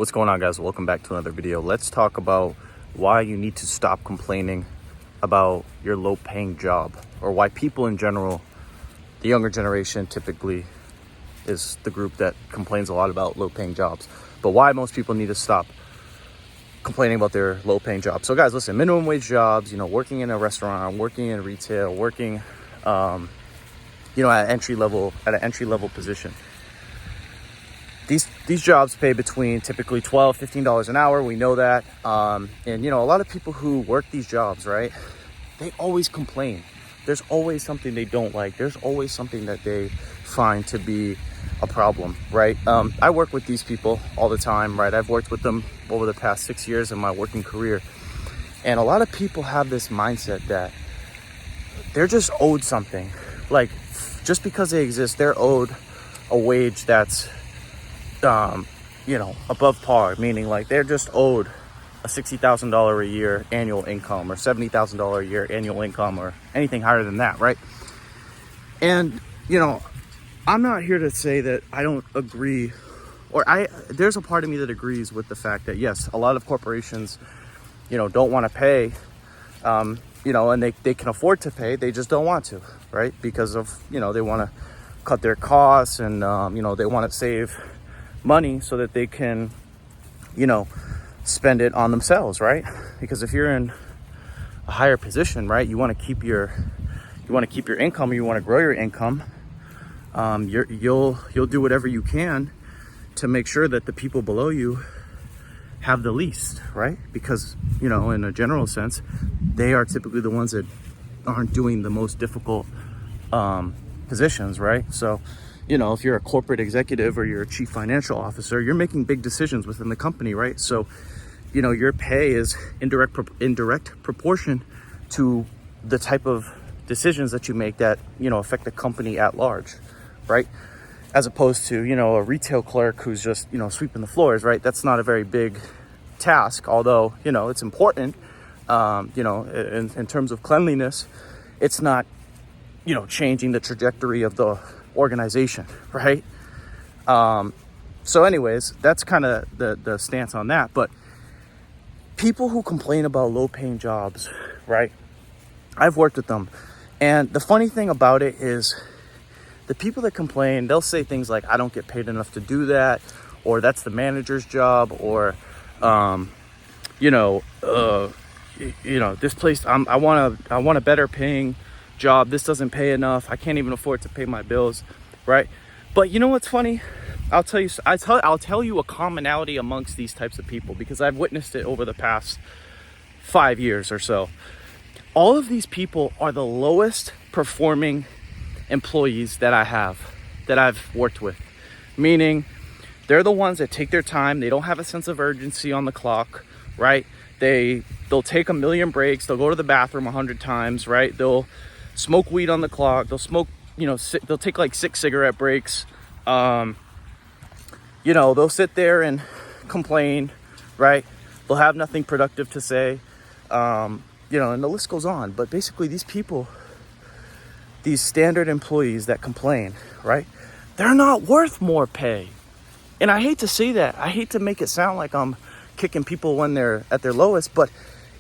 What's going on, guys? Welcome back to another video. Let's talk about why you need to stop complaining about your low-paying job, or why people in general, the younger generation typically is the group that complains a lot about low-paying jobs, but why most people need to stop complaining about their low-paying jobs. So guys, listen, minimum wage jobs, working in a restaurant, working in retail, working at an entry level position. These jobs pay between typically $12, $15 an hour. We know that. And a lot of people who work these jobs, right? They always complain. There's always something they don't like. There's always something that they find to be a problem, right? I work with these people all the time, right? I've worked with them over the past 6 years in my working career. And a lot of people have this mindset that they're just owed something. Like, just because they exist, they're owed a wage that's above par, meaning like they're just owed a $60,000 a year annual income, or $70,000 a year annual income, or anything higher than that, right? And I'm not here to say that I don't agree, or there's a part of me that agrees with the fact that yes, a lot of corporations don't want to pay, and they can afford to pay, they just don't want to, right? Because of they want to cut their costs, and they want to save money so that they can spend it on themselves, right? Because if you're in a higher position, right, you want to keep your income, or you want to grow your income, you'll do whatever you can to make sure that the people below you have the least, right? Because in a general sense, they are typically the ones that aren't doing the most difficult positions, right? So if you're a corporate executive or you're a chief financial officer, you're making big decisions within the company, right? So, your pay is in direct proportion to the type of decisions that you make that, affect the company at large, right? As opposed to, a retail clerk who's just, sweeping the floors, right? That's not a very big task, although, it's important, in terms of cleanliness. It's not, changing the trajectory of the organization, right? So anyways, that's kind of the stance on that. But people who complain about low-paying jobs, right? I've worked with them, and the funny thing about it is the people that complain, they'll say things like, I don't get paid enough to do that, or that's the manager's job, or this place, I want a better paying job, this doesn't pay enough, I can't even afford to pay my bills, right? But you know what's funny? I'll tell you a commonality amongst these types of people, because I've witnessed it over the past 5 years or so. All of these people are the lowest performing employees that I've worked with, meaning they're the ones that take their time, they don't have a sense of urgency on the clock, right? They'll take a million breaks, they'll go to the bathroom 100 times, right? They'll smoke weed on the clock, they'll smoke, they'll take like 6 cigarette breaks, they'll sit there and complain, right? They'll have nothing productive to say, and the list goes on. But basically, these people, these standard employees that complain, right, they're not worth more pay. And I hate to say that, I hate to make it sound like I'm kicking people when they're at their lowest, but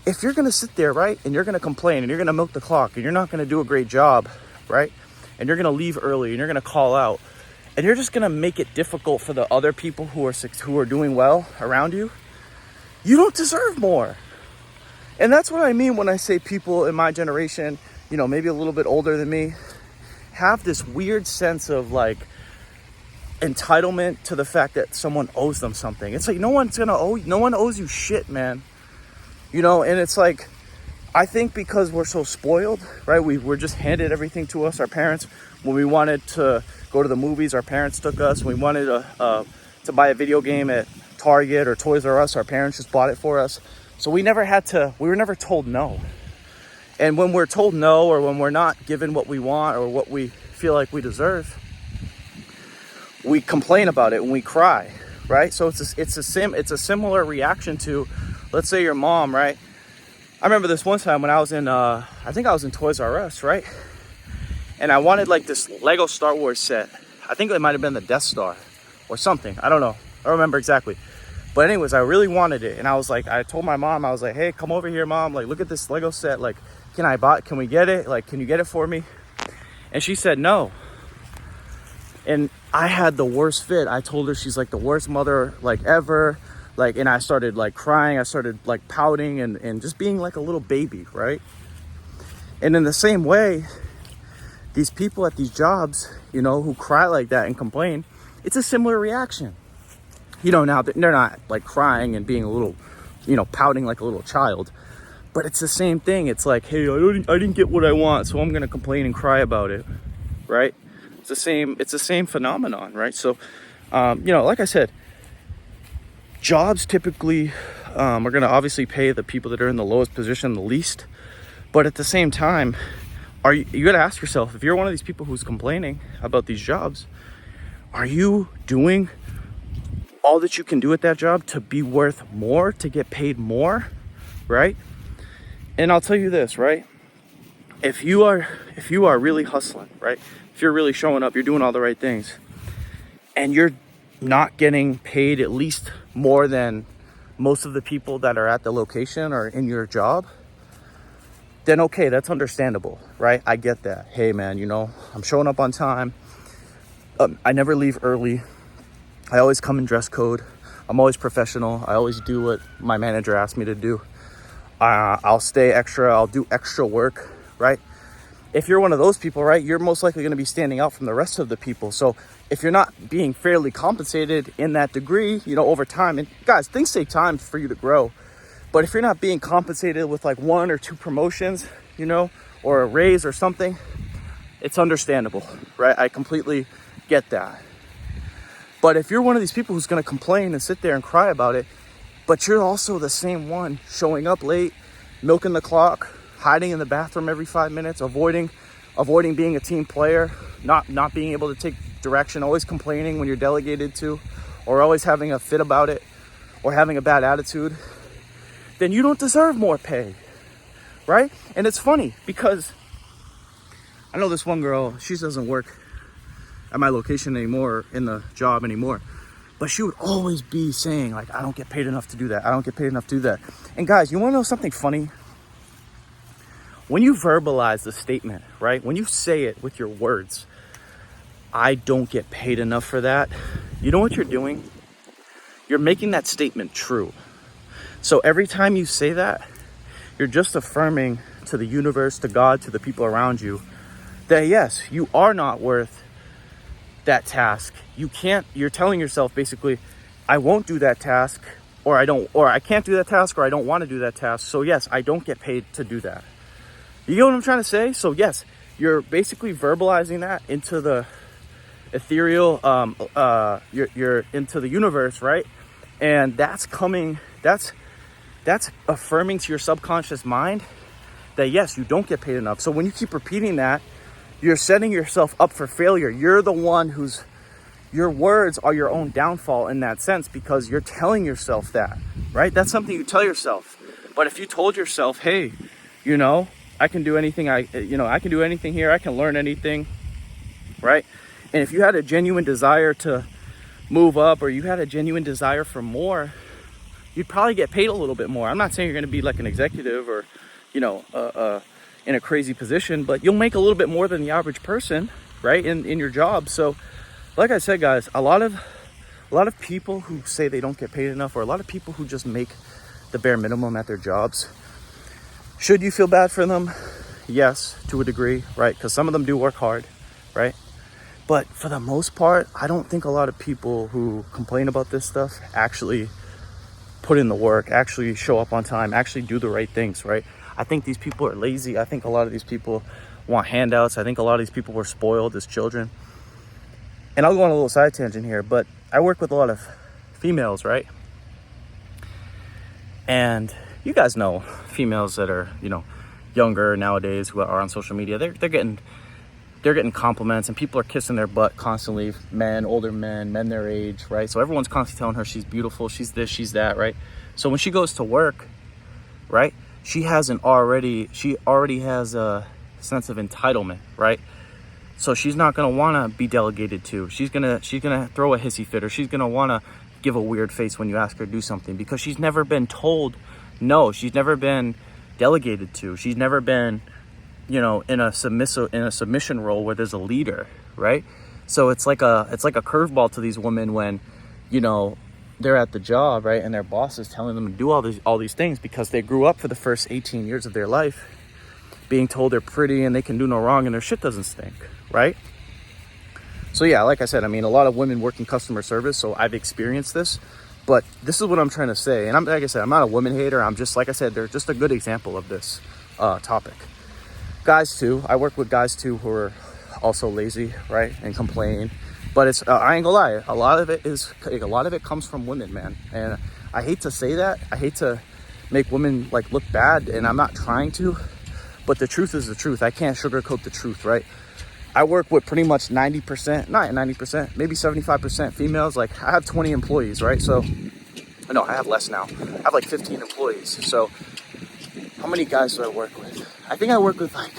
if you're going to sit there, right, and you're going to complain, and you're going to milk the clock, and you're not going to do a great job, right, and you're going to leave early, and you're going to call out, and you're just going to make it difficult for the other people who are doing well around you, you don't deserve more. And that's what I mean when I say people in my generation, maybe a little bit older than me, have this weird sense of like entitlement to the fact that someone owes them something. It's like no one owes you shit, man. And it's like, I think because we're so spoiled, right? We're just handed everything to us. Our parents, when we wanted to go to the movies, our parents took us. When we wanted to buy a video game at Target or Toys R Us, our parents just bought it for us. So we were never told no. And when we're told no, or when we're not given what we want or what we feel like we deserve, we complain about it and we cry, right? So it's a similar reaction to, let's say your mom, right? I remember this one time when I was in, I think I was in Toys R Us, right? And I wanted like this Lego Star Wars set. I think it might have been the Death Star or something. I don't know. I don't remember exactly. But anyways, I really wanted it. And I was like, I told my mom, I was like, hey, come over here, mom. Like, look at this Lego set. Like, can we get it? Like, can you get it for me? And she said no. And I had the worst fit. I told her she's like the worst mother like ever. Like, and I started like crying. I started like pouting and just being like a little baby, right? And in the same way, these people at these jobs, you know, who cry like that and complain, it's a similar reaction. You know, now they're not like crying and being a little, you know, pouting like a little child, but it's the same thing. It's like, hey, I didn't get what I want, so I'm going to complain and cry about it, right? It's the same phenomenon, right? So, you know, like I said, jobs typically are going to obviously pay the people that are in the lowest position the least, but at the same time, you got to ask yourself, if you're one of these people who's complaining about these jobs, are you doing all that you can do at that job to be worth more, to get paid more, right? And I'll tell you this, right? If you are really hustling, right? If you're really showing up, you're doing all the right things, and you're not getting paid at least more than most of the people that are at the location or in your job, then okay, that's understandable, right? I get that. Hey man, you know, I'm showing up on time. I never leave early. I always come in dress code. I'm always professional. I always do what my manager asked me to do. I'll stay extra. I'll do extra work, right? If you're one of those people, right, you're most likely going to be standing out from the rest of the people. So if you're not being fairly compensated in that degree, you know, over time, and guys, things take time for you to grow. But if you're not being compensated with like 1 or 2 promotions, you know, or a raise or something, it's understandable, right? I completely get that. But if you're one of these people who's going to complain and sit there and cry about it, but you're also the same one showing up late, milking the clock, hiding in the bathroom every 5 minutes, avoiding being a team player, not being able to take direction, always complaining when you're delegated to, or always having a fit about it, or having a bad attitude, then you don't deserve more pay, right? And it's funny because I know this one girl, she doesn't work at my location anymore, in the job anymore, but she would always be saying like, I don't get paid enough to do that. I don't get paid enough to do that. And guys, you want to know something funny? When you verbalize the statement, right? When you say it with your words, I don't get paid enough for that. You know what you're doing? You're making that statement true. So every time you say that, you're just affirming to the universe, to God, to the people around you, that yes, you are not worth that task. You're telling yourself basically, I won't do that task, or I can't do that task, or I don't want to do that task. So yes, I don't get paid to do that. You know what I'm trying to say? So yes, you're basically verbalizing that into the ethereal, you're into the universe, right? And that's affirming to your subconscious mind that yes, you don't get paid enough. So when you keep repeating that, you're setting yourself up for failure. You're the one your words are your own downfall in that sense, because you're telling yourself that, right? That's something you tell yourself. But if you told yourself, hey, you know, I can do anything. I can do anything here. I can learn anything, right? And if you had a genuine desire to move up, or you had a genuine desire for more, you'd probably get paid a little bit more. I'm not saying you're going to be like an executive or, you know, in a crazy position, but you'll make a little bit more than the average person, right? In your job. So like I said, guys, a lot of people who say they don't get paid enough, or a lot of people who just make the bare minimum at their jobs, should you feel bad for them? Yes, to a degree, right? Because some of them do work hard, right? But for the most part, I don't think a lot of people who complain about this stuff actually put in the work, actually show up on time, actually do the right things, right? I think these people are lazy. I think a lot of these people want handouts. I think a lot of these people were spoiled as children. And I'll go on a little side tangent here, but I work with a lot of females, right? And you guys know females that are, you know, younger nowadays, who are on social media, they're getting compliments, and people are kissing their butt constantly. Older men their age, right? So everyone's constantly telling her she's beautiful, she's this, she's that, right? So when she goes to work, right, she already has a sense of entitlement, right? So she's not gonna want to be delegated to. She's gonna throw a hissy fit, or she's gonna want to give a weird face when you ask her to do something, because she's never been told no. She's never been delegated to. She's never been, in a submission role where there's a leader, right? So it's like a curveball to these women when, they're at the job, right, and their boss is telling them to do all these things, because they grew up for the first 18 years of their life being told they're pretty and they can do no wrong and their shit doesn't stink, right? So yeah, like I said, I mean, a lot of women work in customer service, so I've experienced this. But this is what I'm trying to say. And like I said, I'm not a woman hater. I'm just, like I said, they're just a good example of this topic. Guys too. I work with guys too who are also lazy, right, and complain. But it's I ain't gonna lie. A lot of it comes from women, man. And I hate to say that. I hate to make women like look bad, and I'm not trying to. But the truth is the truth. I can't sugarcoat the truth, right? I work with pretty much 90%, not 90%, maybe 75% females. Like, I have 20 employees, right? So, no, I have less now. I have like 15 employees. So, how many guys do I work with? I think I work with like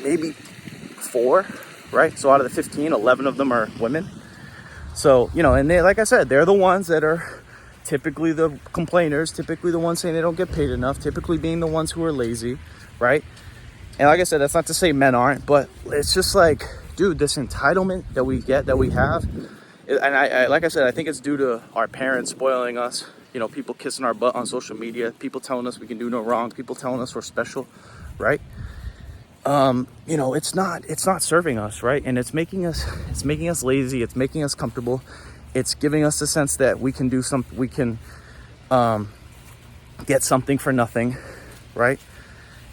maybe 4, right? So, out of the 15, 11 of them are women. So, and they, like I said, they're the ones that are typically the complainers, typically the ones saying they don't get paid enough, typically being the ones who are lazy, right? And like I said, that's not to say men aren't, but it's just like, dude, this entitlement that we have, and I like I said, I think it's due to our parents spoiling us, people kissing our butt on social media, people telling us we can do no wrong, people telling us we're special, right? It's not serving us, right? And it's making us lazy, it's making us comfortable, it's giving us the sense that we can do something, we can get something for nothing, right?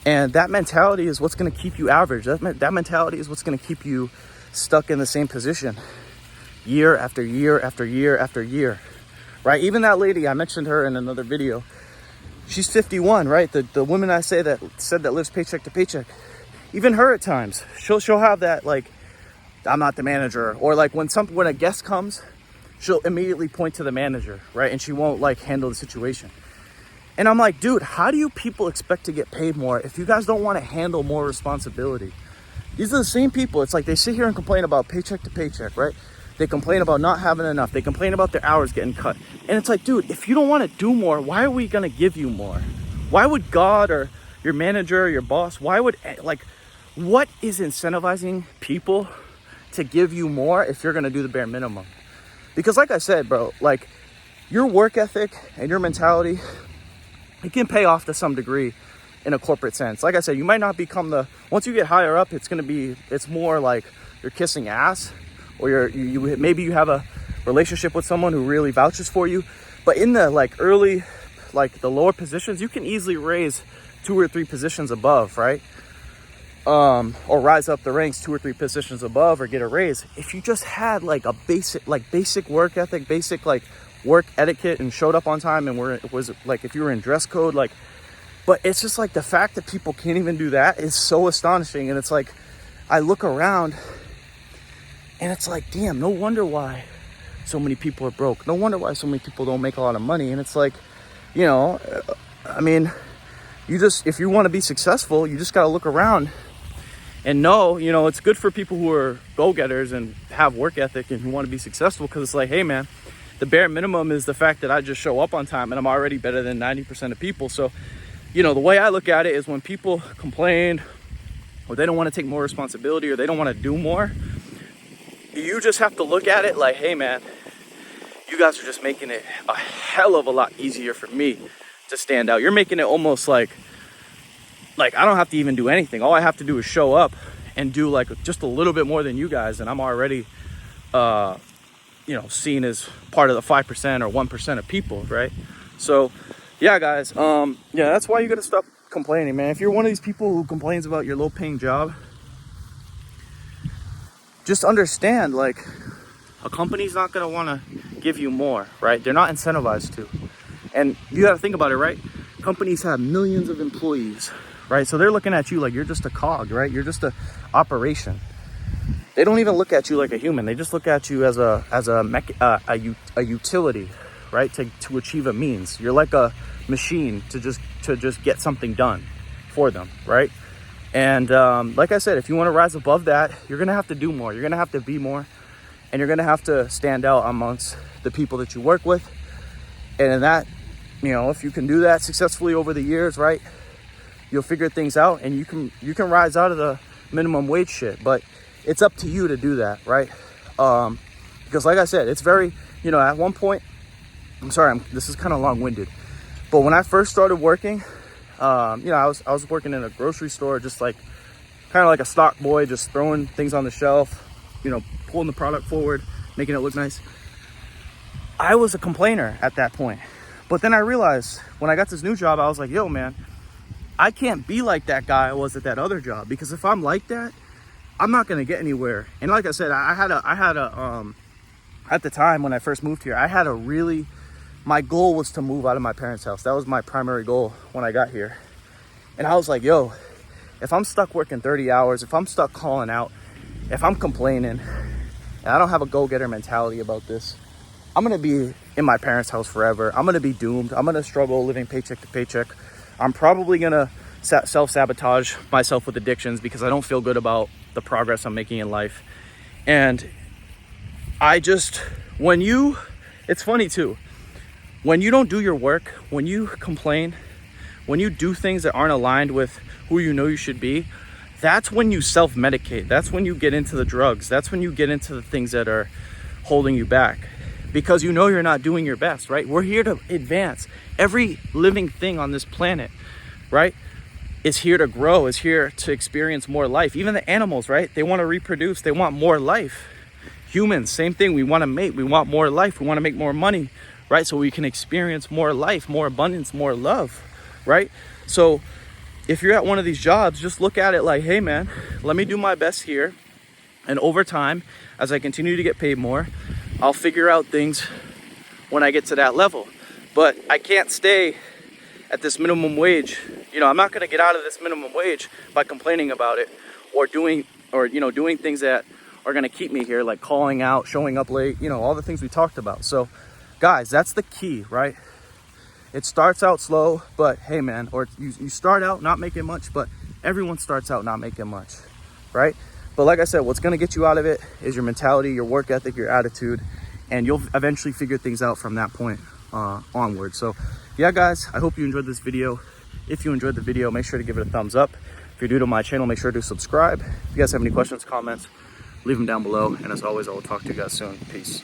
And that mentality is what's going to keep you average. That mentality is what's going to keep you stuck in the same position year after year after year after year, right? Even that lady, I mentioned her in another video. She's 51, right? The woman I said that lives paycheck to paycheck. Even her at times, she'll have that, like, I'm not the manager. Or like when a guest comes, she'll immediately point to the manager, right? And she won't like handle the situation. And I'm like, dude, how do you people expect to get paid more if you guys don't want to handle more responsibility? These are the same people. It's like they sit here and complain about paycheck to paycheck, right? They complain about not having enough. They complain about their hours getting cut. And it's like, dude, if you don't want to do more, why are we going to give you more? Why would God or your manager or your boss, what is incentivizing people to give you more if you're going to do the bare minimum? Because like I said, bro, like your work ethic and your mentality, it can pay off to some degree in a corporate sense. Like I said, you might not become once you get higher up, it's more like you're kissing ass, or maybe you have a relationship with someone who really vouches for you. But in the like early, like the lower positions, you can easily raise 2 or 3 positions above, right? Or rise up the ranks 2 or 3 positions above, or get a raise. If you just had like a basic work ethic, basic like work etiquette, and showed up on time, and was like, if you were in dress code, like, but it's just like the fact that people can't even do that is so astonishing. And it's like, I look around and it's like, damn, no wonder why so many people are broke. No wonder why so many people don't make a lot of money. And it's like, I mean, if you want to be successful, you just got to look around and know, it's good for people who are go-getters and have work ethic and who want to be successful, because it's like, hey man, the bare minimum is the fact that I just show up on time, and I'm already better than 90% of people. So, the way I look at it is when people complain or they don't want to take more responsibility or they don't want to do more, you just have to look at it like, hey man, you guys are just making it a hell of a lot easier for me to stand out. You're making it almost like I don't have to even do anything. All I have to do is show up and do like just a little bit more than you guys, and I'm already seen as part of the 5% or 1% of people, right? So yeah, guys, that's why you gotta stop complaining, man. If you're one of these people who complains about your low paying job, just understand, like, a company's not gonna want to give you more, right? They're not incentivized to. And you gotta think about it, right? Companies have millions of employees, right? So they're looking at you like you're just a cog, right? You're just a operation. They don't even look at you like a human. They just look at you as a utility, right? To achieve a means. You're like a machine to just get something done for them, right? And like I said, if you want to rise above that, you're gonna have to do more. You're gonna have to be more. and you're gonna have to stand out amongst the people that you work with. And in that, you know, if you can do that successfully over the years, right, you'll figure things out, and you can rise out of the minimum wage shit. But it's up to you to do that, right? Because like I said, it's very, you know, at one point, I'm sorry, this is kind of long-winded, but when I first started working, you know, I was working in a grocery store, just like kind of like a stock boy, just throwing things on the shelf, you know, pulling the product forward, making it look nice. I was a complainer at that point. But then I realized when I got this new job, I was like, yo, man, I can't be like that guy I was at that other job, because if I'm like that, I'm not going to get anywhere. And like I said, I had a at the time when I first moved here, my goal was to move out of my parents' house. That was my primary goal when I got here. And I was like, yo, if I'm stuck working 30 hours, if I'm stuck calling out, if I'm complaining, and I don't have a go-getter mentality about this, I'm going to be in my parents' house forever. I'm going to be doomed. I'm going to struggle living paycheck to paycheck. I'm probably going to self-sabotage myself with addictions because I don't feel good about the progress I'm making in life. And it's funny too, when you don't do your work, when you complain, when you do things that aren't aligned with who you know you should be, that's when you self-medicate. That's when you get into the drugs. That's when you get into the things that are holding you back, because you know you're not doing your best, right? We're here to advance. Every living thing on this planet, right, is here to grow, is here to experience more life. Even the animals, right? They want to reproduce. They want more life. Humans, same thing. We want to mate. We want more life. We want to make more money, right? So we can experience more life, more abundance, more love, right? So if you're at one of these jobs, just look at it like, hey, man, let me do my best here. And over time, as I continue to get paid more, I'll figure out things when I get to that level. But I can't stay at this minimum wage. You know, I'm not going to get out of this minimum wage by complaining about it or doing things that are going to keep me here, like calling out, showing up late, you know, all the things we talked about. So guys, that's the key, right? It starts out slow, but hey, man, or you start out not making much, but everyone starts out not making much, right? But like I said, what's going to get you out of it is your mentality, your work ethic, your attitude, and you'll eventually figure things out from that point onward. So yeah, guys, I hope you enjoyed this video. If you enjoyed the video, make sure to give it a thumbs up. If you're new to my channel, make sure to subscribe. If you guys have any questions, comments, leave them down below. And as always, I will talk to you guys soon. Peace.